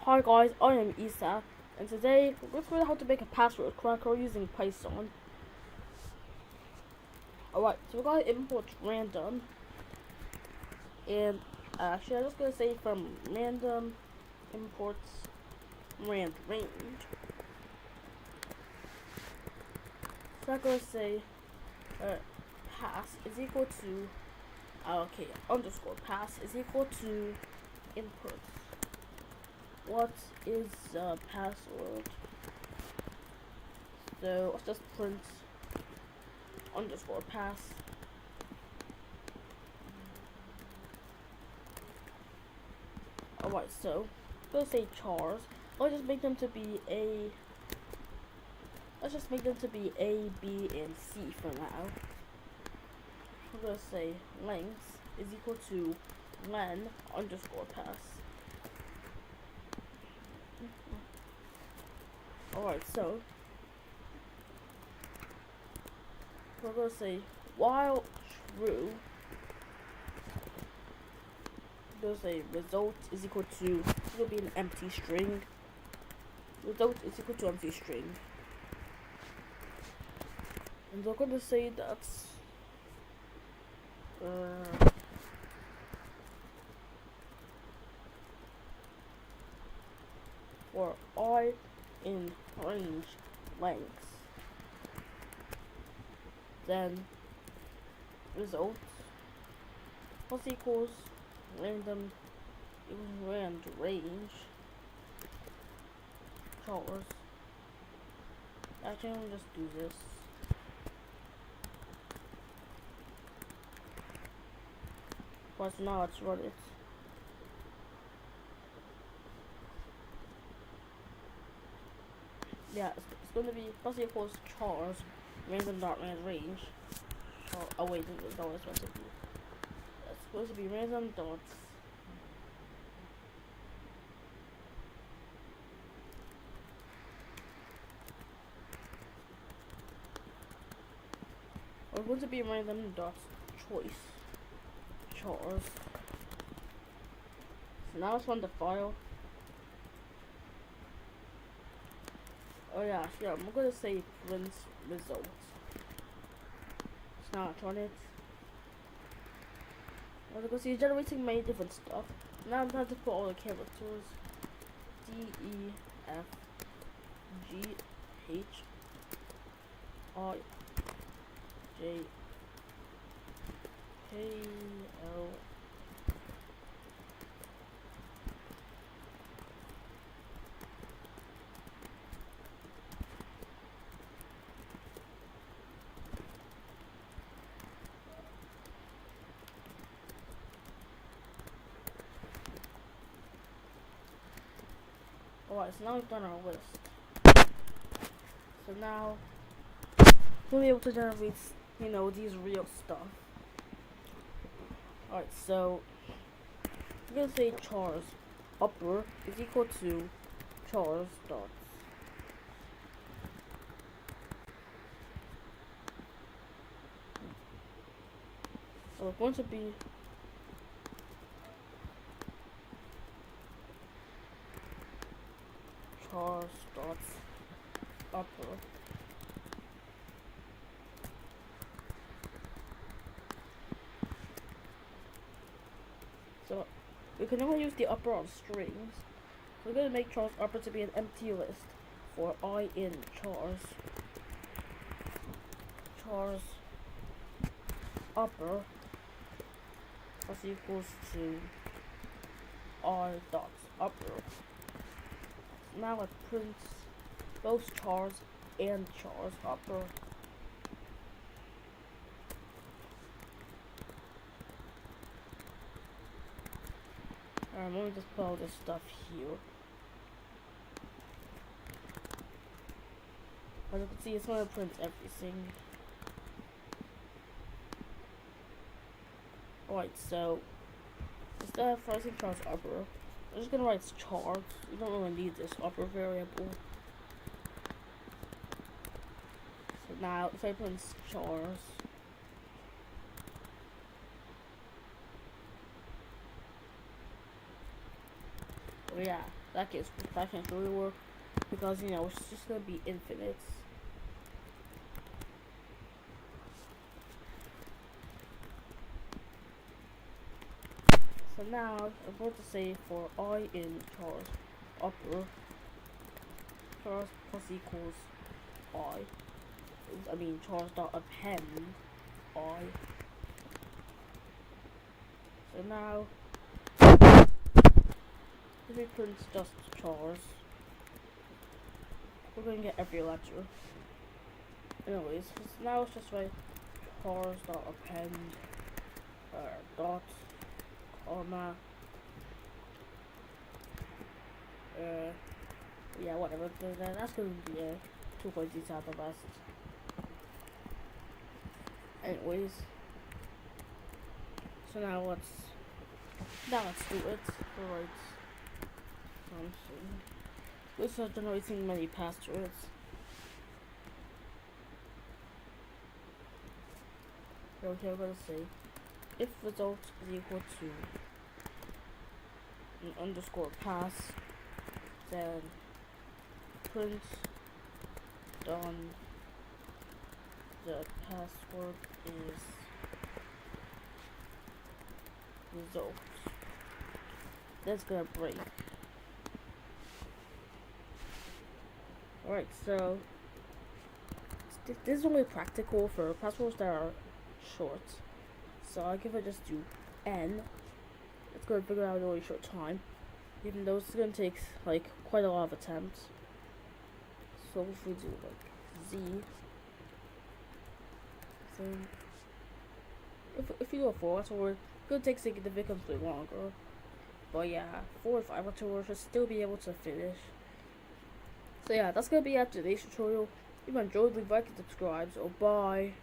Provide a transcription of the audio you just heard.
Hi guys, I am Isa, and today we're going to learn how to make a password cracker using Python. Alright, so we're going to import random, and actually I'm just going to say from random imports rand range. So I'm going to say pass is equal to underscore pass is equal to input. What is the password? So let's just print underscore pass. Alright, so I'm gonna say chars. Let's just make them to be A, B, and C for now. I'm gonna say length is equal to len underscore pass. Alright, so we're gonna say while true, we're gonna say result is equal to, it will be an empty string. Result is equal to empty string. And we're gonna say that's for I in range length, then result plus equals random rand range chars. Actually, let me just do this. But now let's run it. Yeah, it's going to be plus equals chars random dot rand range. Oh wait, no, it's supposed to be. It's supposed to be random dots. Or it's going to be random dots choice chars. So now let's run the file. Oh yeah, I'm gonna say print results. So now let's run it. As you can see, it's generating many different stuff. Now I'm trying to put all the characters D, E, F, G, H, I, J, K, L, Alright, so now we've done our list. So now we'll be able to generate, these real stuff. Alright, so we're gonna say chars upper is equal to chars dots. So it's going to be chars dots upper. So we can only use the upper on strings. So we're going to make chars upper to be an empty list for I in chars. Chars upper plus equals to I dots upper. Now it prints both chars and chars upper. Alright, let me just put all this stuff here. As you can see, it's going to print everything. Alright, so instead of writing chars upper, I'm just going to write chars. We don't really need this upper variable. So now, if I print chars, oh yeah, that can't really work because you know it's just gonna be infinite. So now I'm going to say for I in chars upper chars plus equals I mean chars dot append I. So now if we print just chars, we're going to get every lecture. Anyways, so now it's just write chars dot append dot comma yeah, whatever. That's gonna be 2 points each out the best. Anyways, so now let's do it. Alright. Let's start generating many passwords. Okay, I'm gonna say if result is equal to an underscore pass, then print done the password is result. That's gonna break. Alright, so this is only practical for passwords that are short. So I'll give it just do n. It's gonna figure out in a really short time, even though it's gonna take like quite a lot of attempts. So if we do like z, then if you do a 4 letter word, it's gonna take significantly longer. But yeah, 4 or 5 letter words should still be able to finish. So yeah, that's gonna be it after today's tutorial. If you enjoyed, leave a like and subscribe. So bye.